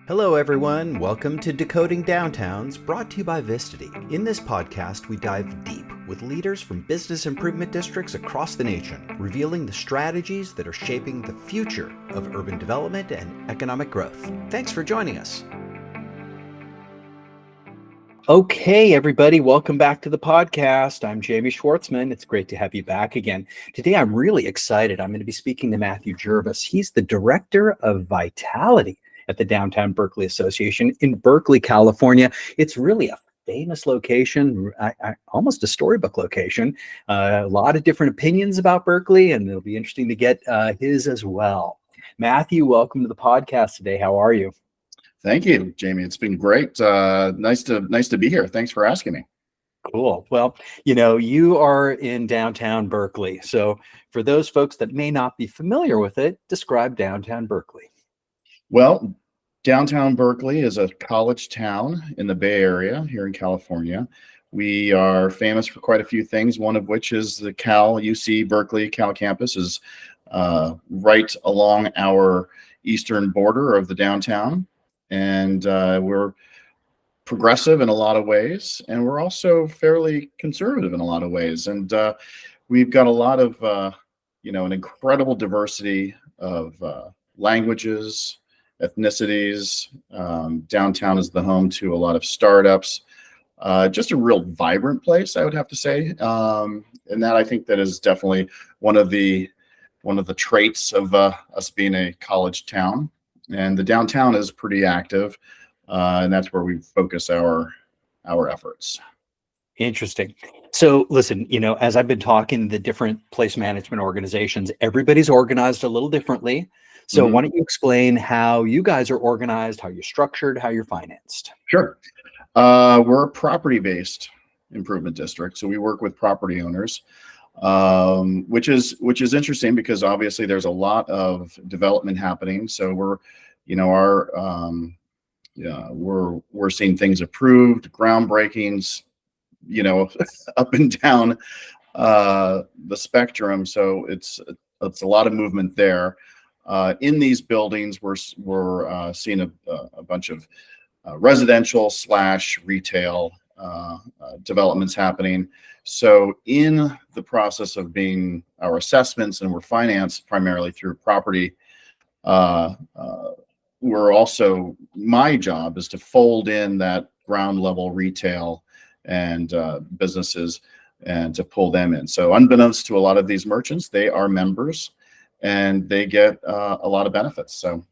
Hello, everyone. Welcome to Decoding Downtowns, brought to you by Vistity. In this podcast, we dive deep with leaders from business improvement districts across the nation, revealing the strategies that are shaping the future of urban development and economic growth. Thanks for joining us. Okay, everybody, welcome back to the podcast. I'm Jamie Schwartzman. It's great to have you back again. Today, I'm really excited. I'm going to be speaking to Matthew Jervis. He's the Director of Vitality at the Downtown Berkeley Association in Berkeley, California. It's really a famous location, almost a storybook location. A lot of different opinions about Berkeley, and it'll be interesting to get his as well. Matthew, welcome to the podcast today. How are you? Thank you, Jamie. It's been great. Nice to be here. Thanks for asking me. Cool. Well, you are in downtown Berkeley. So for those folks that may not be familiar with it, describe downtown Berkeley. Well, downtown Berkeley is a college town in the Bay Area here in California. We are famous for quite a few things, one of which is the UC Berkeley Cal campus is right along our eastern border of the downtown. And we're progressive in a lot of ways, and we're also fairly conservative in a lot of ways. And we've got a lot of, an incredible diversity of languages, ethnicities. Downtown is the home to a lot of startups. Just a real vibrant place, I would have to say. And that I think that is definitely one of the traits of us being a college town. And the downtown is pretty active, and that's where we focus our efforts. Interesting. So listen, as I've been talking to the different place management organizations, everybody's organized a little differently. So why don't you explain how you guys are organized, how you're structured, how you're financed? Sure. We're a property-based improvement district, so we work with property owners, which is interesting because obviously there's a lot of development happening. So we're seeing things approved, groundbreakings, up and down the spectrum. So it's a lot of movement there. In these buildings, we're seeing a bunch of residential / retail developments happening. So in the process of being our assessments, and we're financed primarily through property, we're also, my job is to fold in that ground level retail and businesses and to pull them in. So unbeknownst to a lot of these merchants, they are members and they get a lot of benefits. So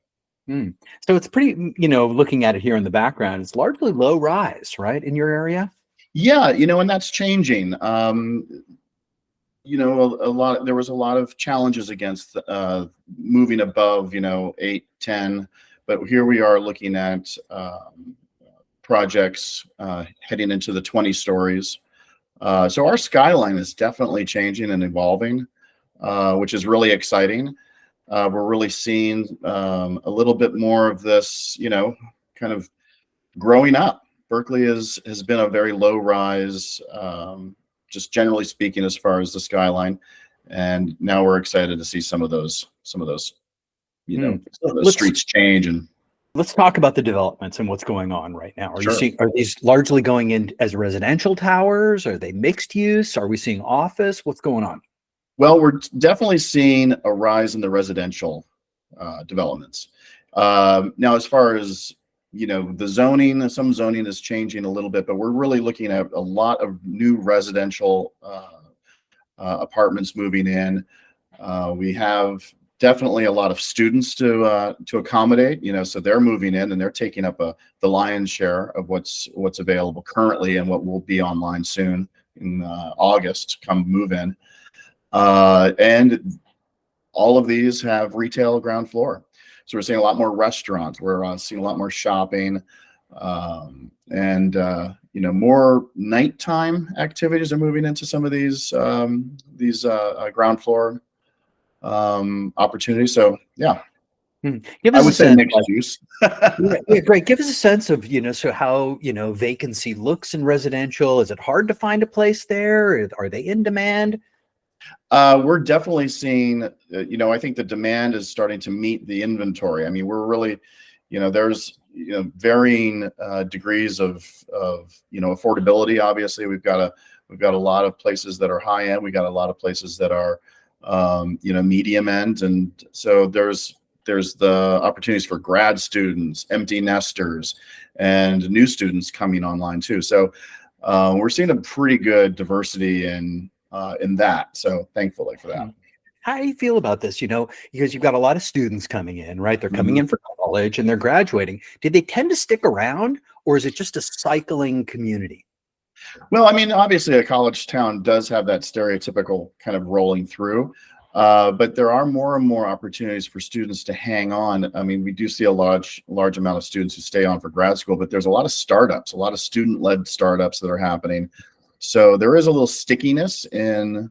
it's pretty, looking at it here in the background, it's largely low rise, right, in your area? Yeah, and that's changing. There was a lot of challenges against moving above, 8, 10, but here we are looking at projects heading into the 20 stories. So our skyline is definitely changing and evolving, which is really exciting. We're really seeing a little bit more of this, kind of growing up. Berkeley has been a very low rise, just generally speaking, as far as the skyline. And now we're excited to see some of those, streets change. And let's talk about the developments and what's going on right now. Are these largely going in as residential towers? Are they mixed use? Are we seeing office? What's going on? Well, we're definitely seeing a rise in the residential developments. Now, as far as the zoning, some zoning is changing a little bit, but we're really looking at a lot of new residential apartments moving in. We have definitely a lot of students to accommodate, so they're moving in and they're taking up the lion's share of what's available currently and what will be online soon in August, come move in. And all of these have retail ground floor. So we're seeing a lot more restaurants. We're seeing a lot more shopping, and more nighttime activities are moving into some of these ground floor opportunities. So yeah, Give us I would say mixed use. Yeah, great. Give us a sense of so how vacancy looks in residential. Is it hard to find a place there? Are they in demand? We're definitely seeing, I think the demand is starting to meet the inventory. I mean, we're really, there's varying degrees of affordability. Obviously, we've got a lot of places that are high end. We got a lot of places that are medium end, and so there's the opportunities for grad students, empty nesters, and new students coming online too. So we're seeing a pretty good diversity in that. So thankfully for that. How do you feel about this? Because you've got a lot of students coming in, right? They're coming Mhm. in for college and they're graduating. Did they tend to stick around, or is it just a cycling community? Well, I mean, obviously, a college town does have that stereotypical kind of rolling through, but there are more and more opportunities for students to hang on. I mean, we do see a large amount of students who stay on for grad school, but there's a lot of startups, a lot of student-led startups that are happening. So there is a little stickiness in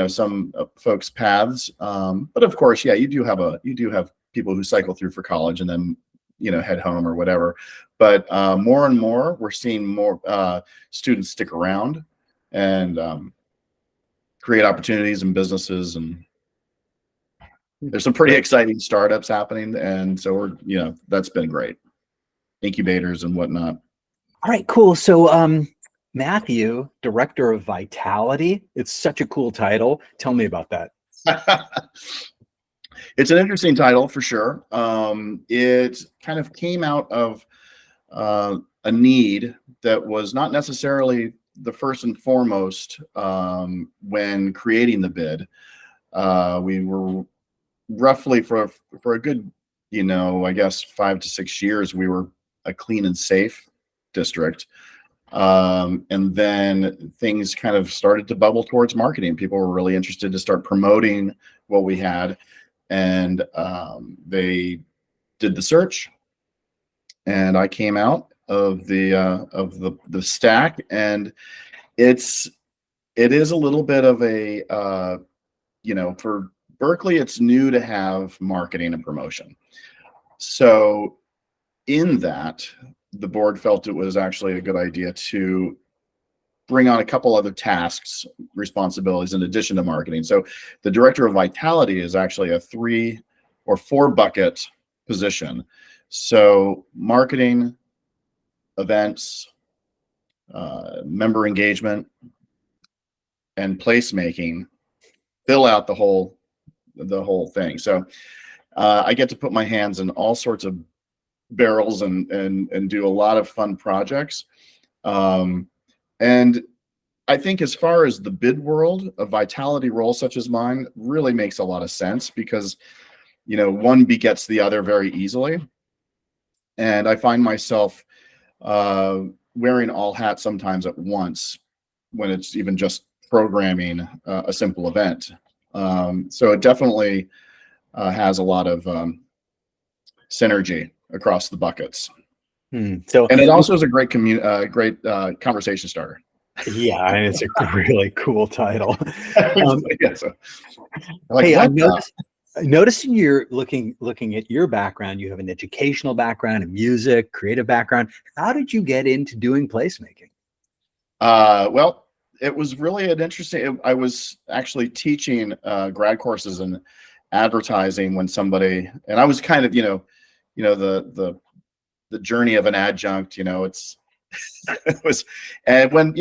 some folks' paths, but of course, yeah, you do have people who cycle through for college and then head home or whatever. But more and more, we're seeing more students stick around and create opportunities and businesses, and there's some pretty exciting startups happening, and so that's been great, incubators and whatnot. All right, cool. So Matthew, Director of Vitality. It's such a cool title. Tell me about that. It's an interesting title for sure. It kind of came out of a need that was not necessarily the first and foremost when creating the bid. We were roughly for a good, I guess 5 to 6 years, we were a clean and safe district. And then things kind of started to bubble towards marketing. People were really interested to start promoting what we had. And they did the search, and I came out of the stack, and it is a little bit of a for Berkeley, it's new to have marketing and promotion. So in that, the board felt it was actually a good idea to bring on a couple other tasks, responsibilities in addition to marketing. So the Director of Vitality is actually a 3 or 4 bucket position. So marketing, events, member engagement, and placemaking fill out the whole thing. So I get to put my hands in all sorts of barrels and do a lot of fun projects. And I think as far as the bid world, a vitality role such as mine really makes a lot of sense because, one begets the other very easily. And I find myself wearing all hats sometimes at once when it's even just programming a simple event. So it definitely has a lot of synergy across the buckets. So, and it also is a great conversation starter. Yeah, and it's a really cool title. Yeah, so, hey, I'm noticing you're looking at your background. You have an educational background, a music, creative background. How did you get into doing placemaking? Well, it was really an interesting. I was actually teaching grad courses in advertising when somebody, and I was kind of, the journey of an adjunct. It's it was, and when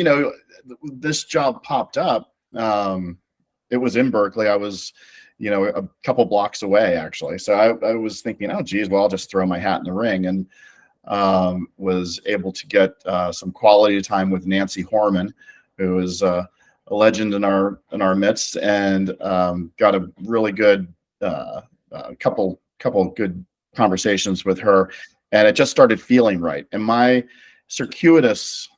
this job popped up, it was in Berkeley. I was, a couple blocks away actually. So I was thinking, oh geez, well I'll just throw my hat in the ring, and was able to get some quality time with Nancy Horman, who is a legend in our midst, and got a really good couple good conversations with her, and it just started feeling right. And my circuitous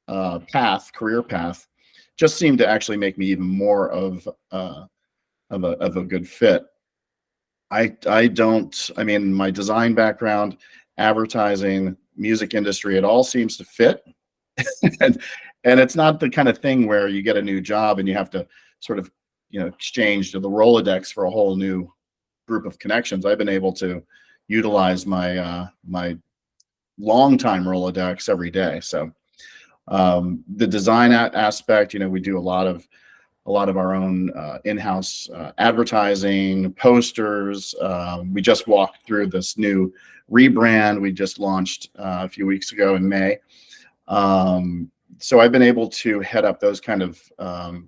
career path, just seemed to actually make me even more of a good fit. I mean, my design background, advertising, music industry, it all seems to fit. and it's not the kind of thing where you get a new job and you have to sort of, exchange to the Rolodex for a whole new group of connections. I've been able to utilize my my longtime Rolodex every day. So the design aspect, we do a lot of a lot of our own in-house advertising, posters. We just walked through this new rebrand we just launched a few weeks ago in May. So I've been able to head up those kind of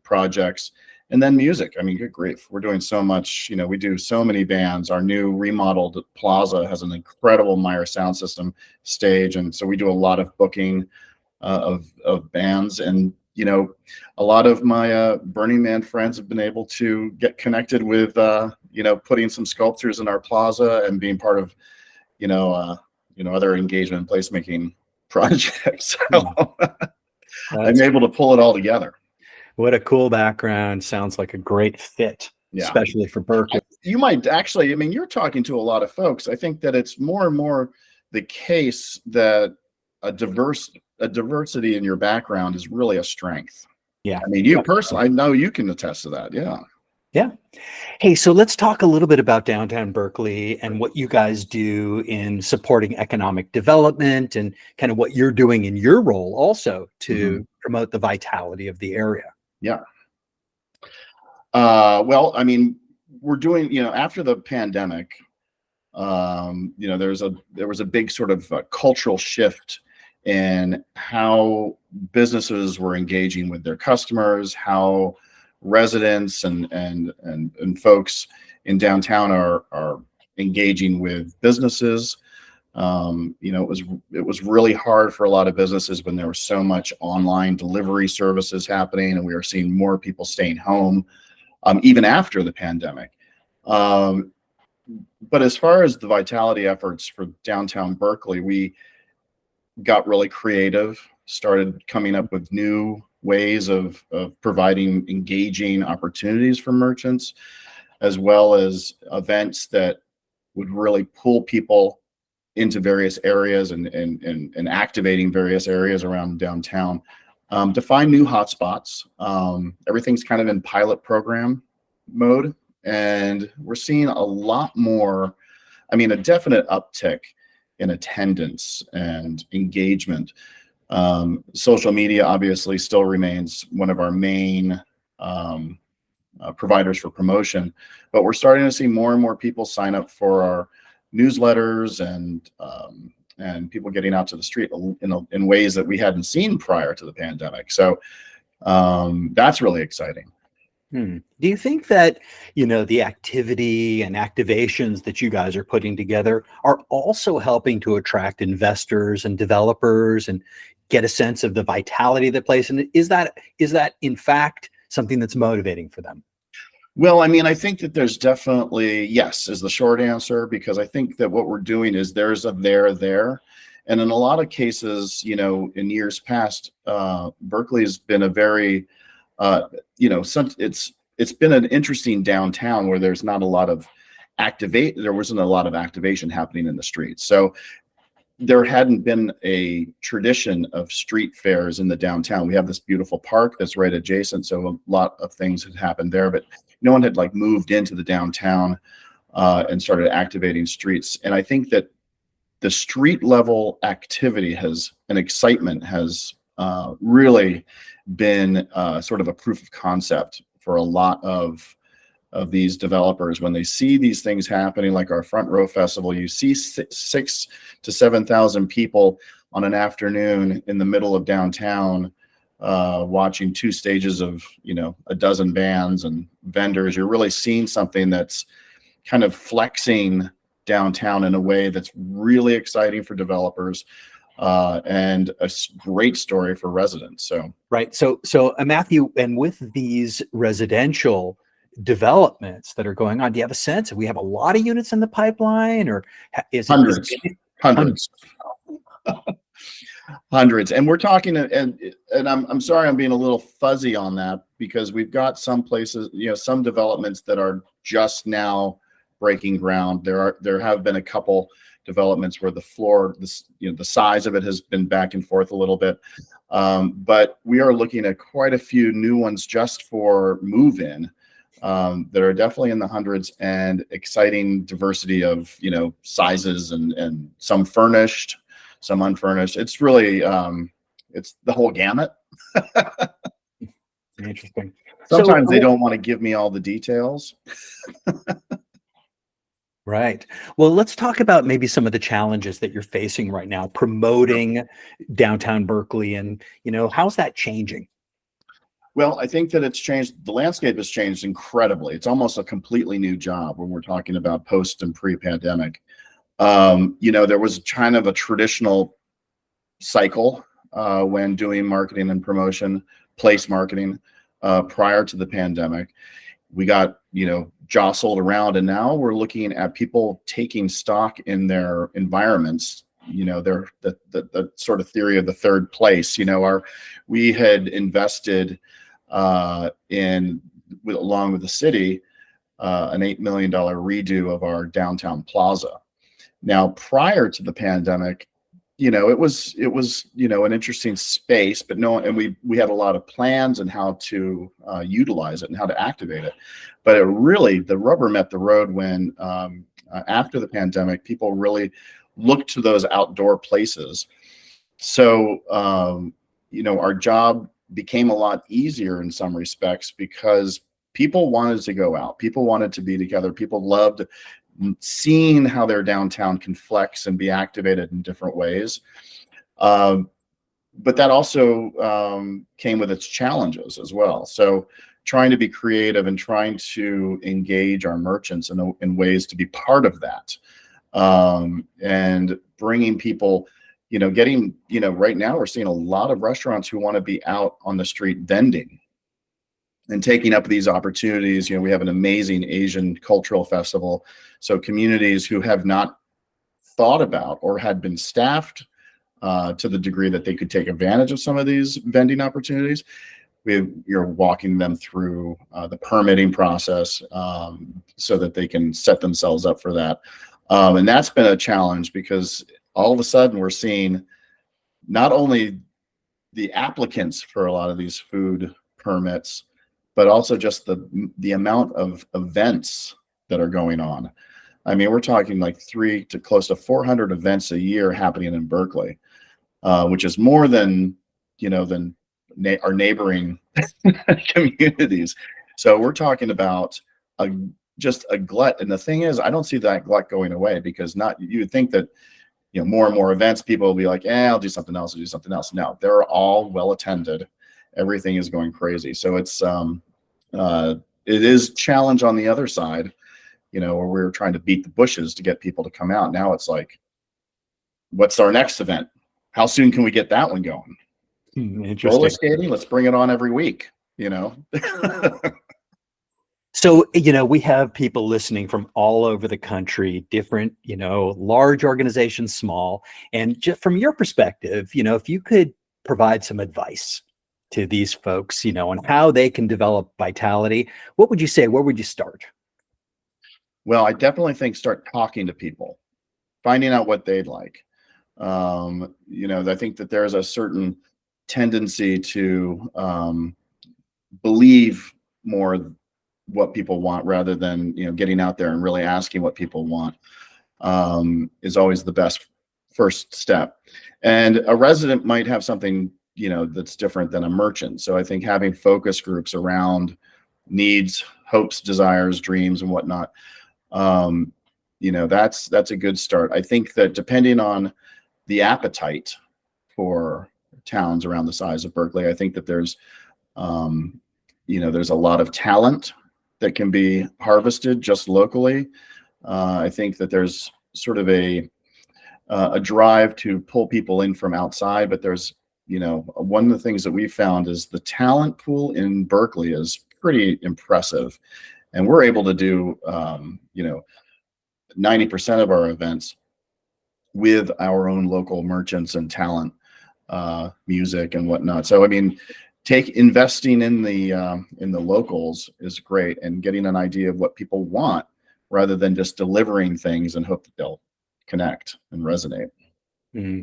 projects. And then music. I mean, good grief. We're doing so much. We do so many bands. Our new remodeled plaza has an incredible Meyer sound system stage. And so we do a lot of booking of bands. And, a lot of my Burning Man friends have been able to get connected with, putting some sculptures in our plaza and being part of, other engagement placemaking projects. So I'm able to pull it all together. What a cool background. Sounds like a great fit, especially for Berkeley. You might actually, you're talking to a lot of folks. I think that it's more and more the case that a diversity in your background is really a strength. Yeah. You personally, I know you can attest to that. Yeah. Yeah. Hey, so let's talk a little bit about Downtown Berkeley and what you guys do in supporting economic development and kind of what you're doing in your role also to promote the vitality of the area. Yeah. Well, we're doing, after the pandemic, there was a big sort of cultural shift in how businesses were engaging with their customers, how residents and folks in downtown are engaging with businesses. It was really hard for a lot of businesses when there was so much online delivery services happening, and we were seeing more people staying home, even after the pandemic. But as far as the vitality efforts for downtown Berkeley, we got really creative, started coming up with new ways of providing engaging opportunities for merchants, as well as events that would really pull people into various areas and activating various areas around downtown to find new hotspots. Everything's kind of in pilot program mode, and we're seeing a lot more, a definite uptick in attendance and engagement. Social media obviously still remains one of our main providers for promotion, but we're starting to see more and more people sign up for our newsletters and people getting out to the street in ways that we hadn't seen prior to the pandemic. So that's really exciting. Do you think that, the activity and activations that you guys are putting together are also helping to attract investors and developers and get a sense of the vitality of the place? And is that in fact something that's motivating for them? Well, I think that there's definitely, yes, is the short answer, because I think that what we're doing is there's a there. And in a lot of cases, in years past, Berkeley's been a very, it's been an interesting downtown where there wasn't a lot of activation happening in the streets. So there hadn't been a tradition of street fairs in the downtown. We have this beautiful park that's right adjacent, so a lot of things had happened there, but no one had moved into the downtown and started activating streets. And I think that the street level activity and excitement has really been sort of a proof of concept for a lot of these developers. When they see these things happening, like our Front Row Festival, you see 6,000 to 7,000 people on an afternoon in the middle of downtown watching two stages of a dozen bands and vendors. You're really seeing something that's kind of flexing downtown in a way that's really exciting for developers and a great story for residents. So right. So Matthew, and with these residential developments that are going on, do you have a sense if we have a lot of units in the pipeline, or is it hundreds? Hundreds. And we're talking, and I'm sorry I'm being a little fuzzy on that, because we've got some places, some developments that are just now breaking ground. There have been a couple developments where the floor, the size of it has been back and forth a little bit, but we are looking at quite a few new ones just for move-in that are definitely in the hundreds, and exciting diversity of sizes and some furnished, some unfurnished. It's really it's the whole gamut. Interesting. So, Sometimes they don't want to give me all the details. right. Well, let's talk about maybe some of the challenges that you're facing right now promoting downtown Berkeley, and how's that changing? Well, I think that it's changed. The landscape has changed incredibly. It's almost a completely new job when we're talking about post and pre-pandemic. There was kind of a traditional cycle when doing marketing and promotion, place marketing prior to the pandemic. We got, jostled around, and now we're looking at people taking stock in their environments. Their the sort of theory of the third place. We had invested along with the city, an $8 million redo of our downtown plaza. Now, prior to the pandemic, it was an interesting space, but and we had a lot of plans and how to utilize it and how to activate it. But the rubber met the road when after the pandemic, people really looked to those outdoor places. So our job became a lot easier in some respects because people wanted to go out, people wanted to be together, people loved seeing how their downtown can flex and be activated in different ways. But that also came with its challenges as well. So trying to be creative and trying to engage our merchants in ways to be part of that, and bringing people, right now we're seeing a lot of restaurants who want to be out on the street vending and taking up these opportunities. We have an amazing Asian cultural festival. So communities who have not thought about or had been staffed to the degree that they could take advantage of some of these vending opportunities, you're walking them through the permitting process so that they can set themselves up for that. And that's been a challenge because all of a sudden we're seeing not only the applicants for a lot of these food permits, but also just the amount of events that are going on. I mean, we're talking like 300 to close to 400 events a year happening in Berkeley, which is more than our neighboring communities. So we're talking about just a glut. And the thing is, I don't see that glut going away because you would think that more and more events, people will be like, I'll do something else. I'll do something else. No, they're all well attended. Everything is going crazy. So it is challenge on the other side, where we're trying to beat the bushes to get people to come out. Now it's like, what's our next event? How soon can we get that one going? Interesting. Roller skating, let's bring it on every week, So, we have people listening from all over the country, different, large organizations, small. And just from your perspective, if you could provide some advice to these folks, on how they can develop vitality, what would you say? Where would you start? Well, I definitely think start talking to people, finding out what they'd like. I think that there's a certain tendency to believe more what people want rather than getting out there and really asking what people want is always the best first step. And a resident might have something that's different than a merchant. So I think having focus groups around needs, hopes, desires, dreams, and whatnot, that's a good start. I think that depending on the appetite for towns around the size of Berkeley, I think that there's a lot of talent that can be harvested just locally. I think that there's sort of a drive to pull people in from outside, but there's one of the things that we found is the talent pool in Berkeley is pretty impressive, and we're able to do 90% of our events with our own local merchants and talent, music and whatnot. So I mean, investing in the locals is great, and getting an idea of what people want rather than just delivering things and hope that they'll connect and resonate.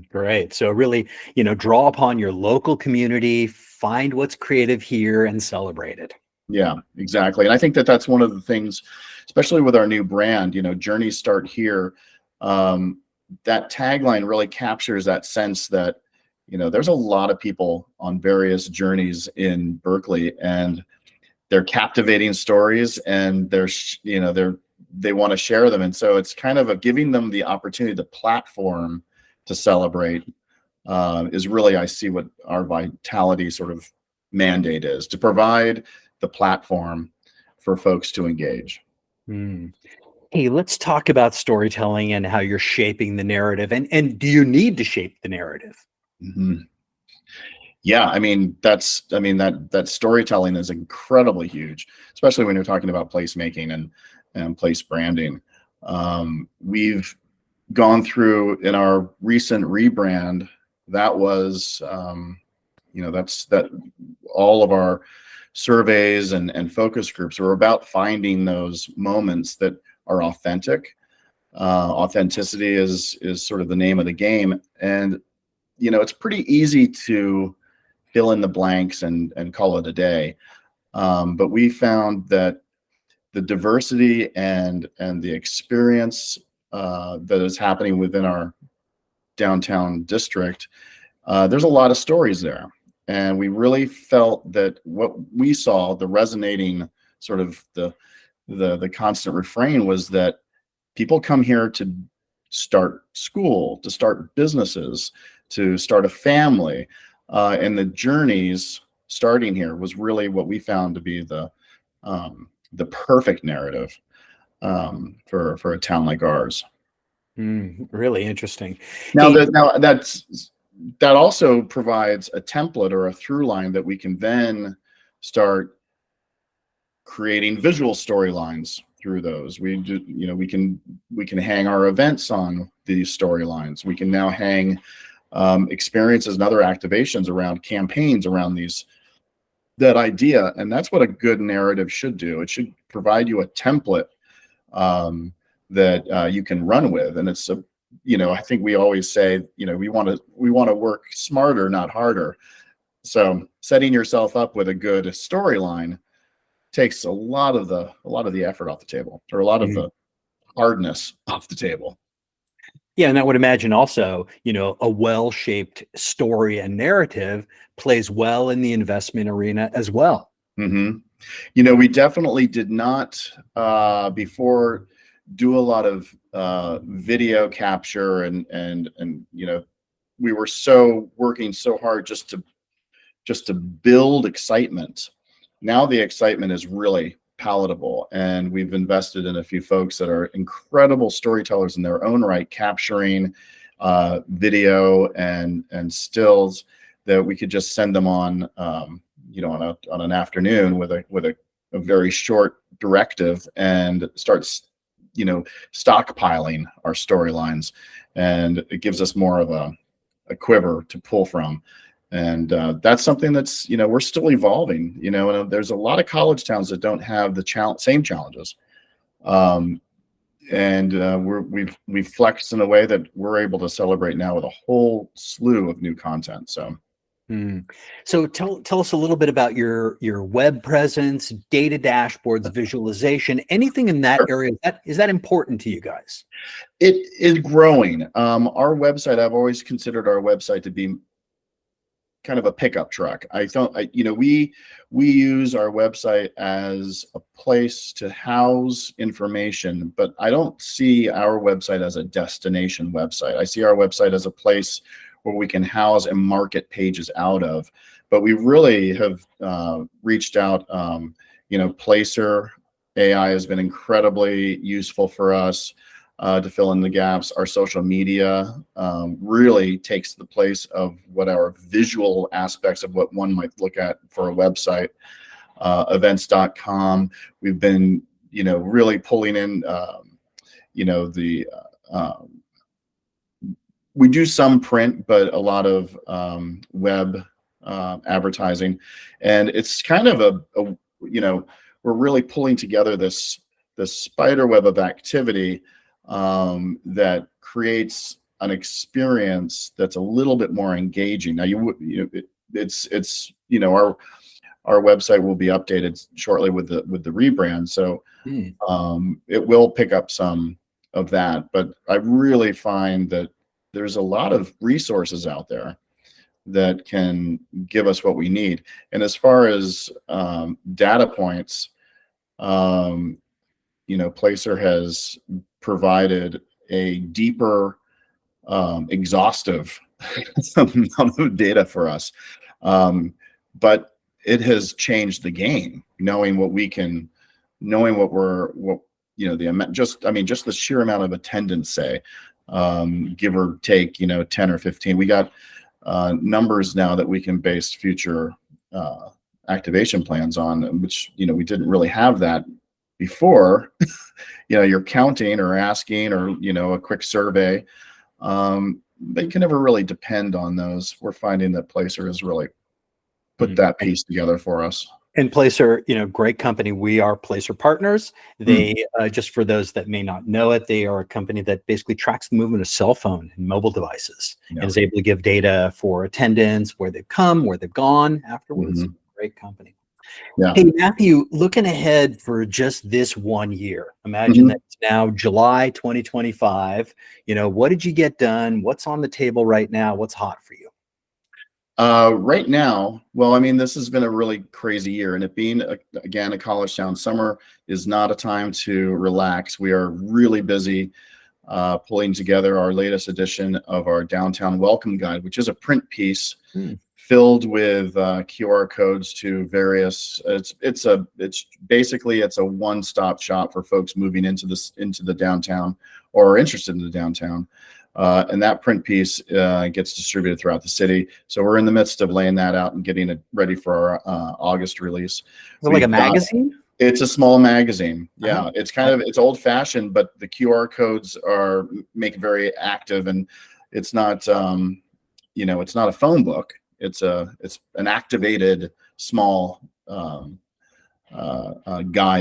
Great. So really, draw upon your local community, find what's creative here and celebrate it. Yeah, exactly. And I think that that's one of the things, especially with our new brand, journeys start here. That tagline really captures that sense that, there's a lot of people on various journeys in Berkeley, and they're captivating stories, and they want to share them. And so it's kind of giving them the opportunity, the platform to celebrate, is really, I see what our Vitality sort of mandate is, to provide the platform for folks to engage. Mm. Hey, let's talk about storytelling and how you're shaping the narrative. And do you need to shape the narrative? Mhm. Yeah, I mean, that storytelling is incredibly huge, especially when you're talking about placemaking and place branding. We've gone through, in our recent rebrand, that was that all of our surveys and focus groups were about finding those moments that are authentic. Authenticity is sort of the name of the game, and it's pretty easy to fill in the blanks and call it a day. But we found that the diversity and the experience that is happening within our downtown district, there's a lot of stories there. And we really felt that what we saw, the resonating sort of the constant refrain, was that people come here to start school, to start businesses, to start a family. And the journeys starting here was really what we found to be the perfect narrative for a town like ours. Really interesting. Now, Hey, that also provides a template or a through line that we can then start creating visual storylines through those. We can hang our events on these storylines. We can now hang experiences and other activations around campaigns around that idea. And that's what a good narrative should do. It should provide you a template that you can run with. And it's I think we always say, we want to work smarter, not harder. So setting yourself up with a good storyline takes a lot of the effort off the table, or a lot of the hardness off the table. yeah, and I would imagine also, a well-shaped story and narrative plays well in the investment arena as well. Mm-hmm. We definitely did not before do a lot of video capture, and we were working so hard just to build excitement. Now the excitement is really palatable, and we've invested in a few folks that are incredible storytellers in their own right, capturing video and stills that we could just send them on on an afternoon with a very short directive, and start stockpiling our storylines, and it gives us more of a quiver to pull from. And that's something that's we're still evolving. And there's a lot of college towns that don't have the same challenges, and we've flexed in a way that we're able to celebrate now with a whole slew of new content. So tell us a little bit about your web presence, data dashboards, visualization, anything in that area. Is that important to you guys? It is growing. Our website, I've always considered our website to be kind of a pickup truck. We use our website as a place to house information, but I don't see our website as a destination website. I see our website as a place where we can house and market pages out of. But we really have reached out. Placer AI has been incredibly useful for us to fill in the gaps. Our social media really takes the place of what our visual aspects of what one might look at for a website. Events.com. We've been, really pulling in, we do some print, but a lot of web advertising, and it's kind of we're really pulling together this spider web of activity that creates an experience that's a little bit more engaging. Now, our website will be updated shortly with the rebrand, so it will pick up some of that. But I really find that there's a lot of resources out there that can give us what we need. And as far as data points, Placer has provided a deeper, exhaustive amount of data for us. But it has changed the game, knowing what just the sheer amount of attendance, say, give or take, 10 or 15. We got numbers now that we can base future activation plans on, which, we didn't really have that before. You're counting or asking, or, a quick survey. But you can never really depend on those. We're finding that Placer has really put that piece together for us. And Placer, great company. We are Placer partners. They, just for those that may not know it, they are a company that basically tracks the movement of cell phone and mobile devices, and is able to give data for attendance, where they've come, where they've gone afterwards. Great company. Yeah. Hey, Matthew, looking ahead for just this 1 year, imagine that it's now July 2025. What did you get done? What's on the table right now? What's hot for you? Right now, well, this has been a really crazy year, and it being again a college town, summer is not a time to relax. We are really busy pulling together our latest edition of our Downtown Welcome Guide, which is a print piece filled with QR codes to various. It's basically a one-stop shop for folks moving into the downtown or interested in the downtown. And that print piece gets distributed throughout the city. So we're in the midst of laying that out and getting it ready for our August release. Is it like a magazine? It's a small magazine. Yeah, it's it's old fashioned, but the QR codes make it very active, and it's not it's not a phone book. It's an activated small guide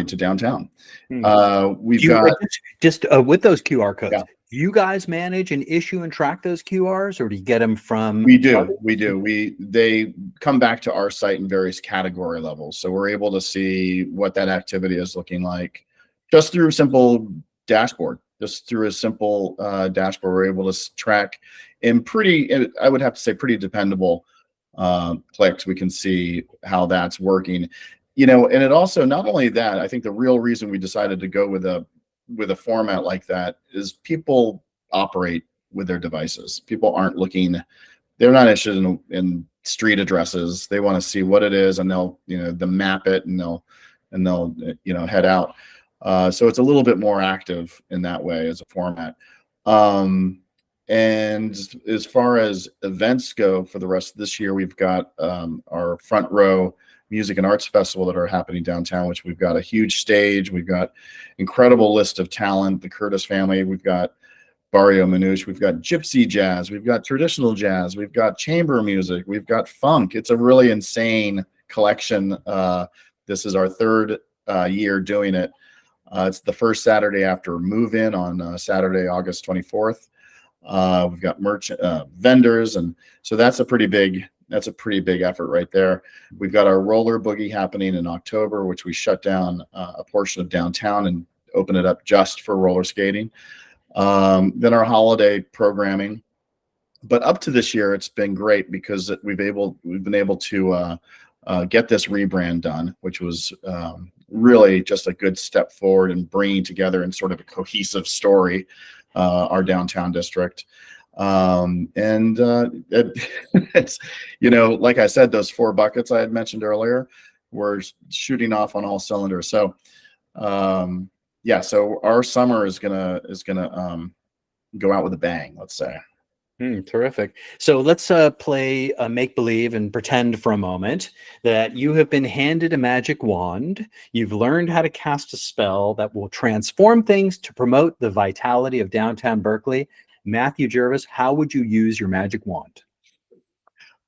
to downtown. We've got just with those QR codes. Yeah. Do you guys manage and issue and track those QRs, or do you get them from? We do. They come back to our site in various category levels, so we're able to see what that activity is looking like just through a simple dashboard. Just through a simple dashboard, we're able to track in I would have to say, pretty dependable clicks. We can see how that's working. And it also, not only that, I think the real reason we decided to go with a format like that is people operate with their devices. People aren't they're not interested in street addresses. They want to see what it is, and they'll map it, and they'll head out. So it's a little bit more active in that way as a format. And as far as events go for the rest of this year, we've got our Front Row Music and Arts Festival that are happening downtown, which we've got a huge stage. We've got incredible list of talent, the Curtis family. We've got Barrio Manouche. We've got gypsy jazz. We've got traditional jazz. We've got chamber music. We've got funk. It's a really insane collection. This is our third year doing it. It's the first Saturday after move-in on Saturday, August 24th. We've got vendors, and so that's a pretty big effort right there. We've got our roller boogie happening in October, which we shut down a portion of downtown and open it up just for roller skating. Then our holiday programming. But up to this year, it's been great because we've been able to get this rebrand done, which was really just a good step forward in bringing together in sort of a cohesive story our downtown district. It's like I said, those 4 buckets I had mentioned earlier, we're shooting off on all cylinders. So so our summer is gonna go out with a bang, let's say. Terrific. So let's play make believe and pretend for a moment that you have been handed a magic wand. You've learned how to cast a spell that will transform things to promote the vitality of downtown Berkeley. Matthew Jervis, how would you use your magic wand?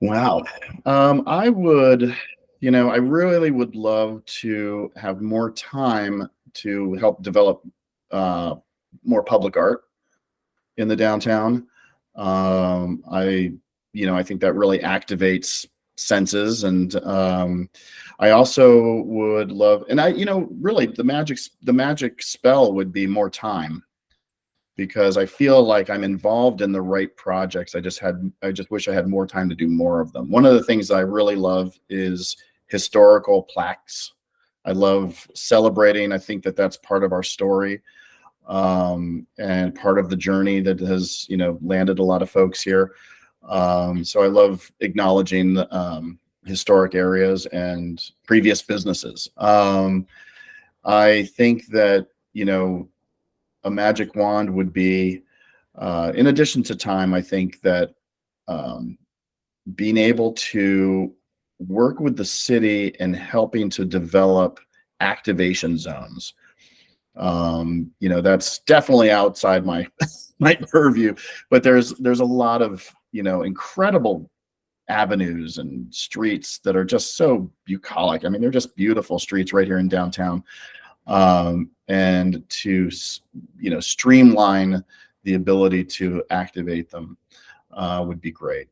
Wow. I would, I really would love to have more time to help develop more public art in the downtown. I think that really activates senses, and I also would love, and really the magic spell would be more time, because I feel like I'm involved in the right projects. I just wish I had more time to do more of them. One of the things I really love is historical plaques. I love celebrating. I think that that's part of our story, and part of the journey that has, landed a lot of folks here. So I love acknowledging historic areas and previous businesses. I think that, a magic wand would be, in addition to time, I think that being able to work with the city and helping to develop activation zones. That's definitely outside my my purview, but there's a lot of, incredible avenues and streets that are just so bucolic. I mean, they're just beautiful streets right here in downtown. And to, streamline the ability to activate them would be great.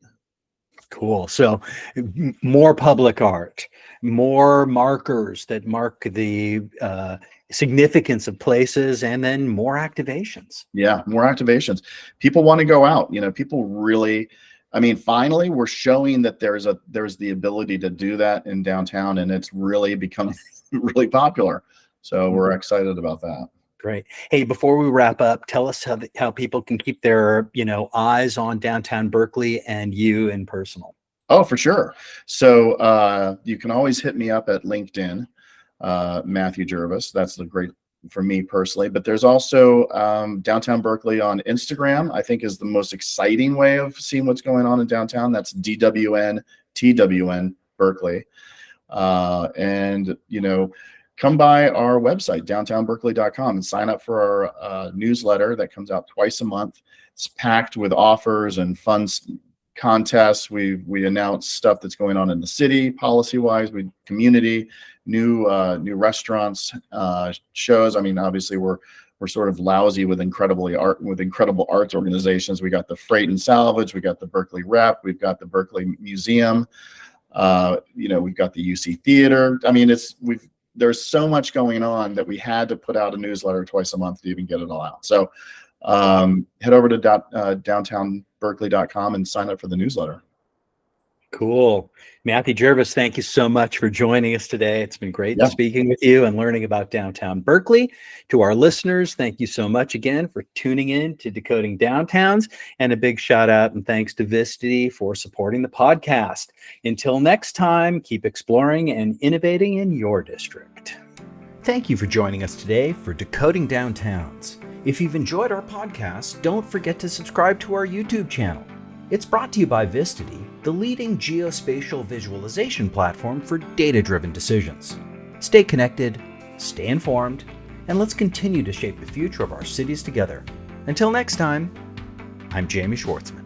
Cool. So more public art, more markers that mark the significance of places, and then more activations. Yeah, more activations. People want to go out. People really, finally we're showing that there's the ability to do that in downtown, and it's really becoming really popular. So we're excited about that. Great. Hey, before we wrap up, tell us how people can keep their, eyes on downtown Berkeley and you in personal. Oh, for sure. So you can always hit me up at LinkedIn, Matthew Jervis. That's the great for me personally. But there's also Downtown Berkeley on Instagram, I think is the most exciting way of seeing what's going on in downtown. That's DWN Berkeley. And, come by our website, downtownberkeley.com, and sign up for our newsletter that comes out twice a month. It's packed with offers and fun contests. We announce stuff that's going on in the city, policy-wise, community, new restaurants, shows. Obviously we're sort of lousy with incredible arts organizations. We got the Freight and Salvage, we got the Berkeley Rep, we've got the Berkeley Museum, we've got the UC Theater. There's so much going on that we had to put out a newsletter twice a month to even get it all out. So head over to downtownberkeley.com and sign up for the newsletter. Cool. Matthew Jervis, thank you so much for joining us today. It's been great speaking with you and learning about downtown Berkeley. To our listeners, thank you so much again for tuning in to Decoding Downtowns, and a big shout out and thanks to Vistity for supporting the podcast. Until next time, keep exploring and innovating in your district. Thank you for joining us today for Decoding Downtowns. If you've enjoyed our podcast, don't forget to subscribe to our YouTube channel. It's brought to you by Vistity, the leading geospatial visualization platform for data-driven decisions. Stay connected, stay informed, and let's continue to shape the future of our cities together. Until next time, I'm Jamie Schwartzman.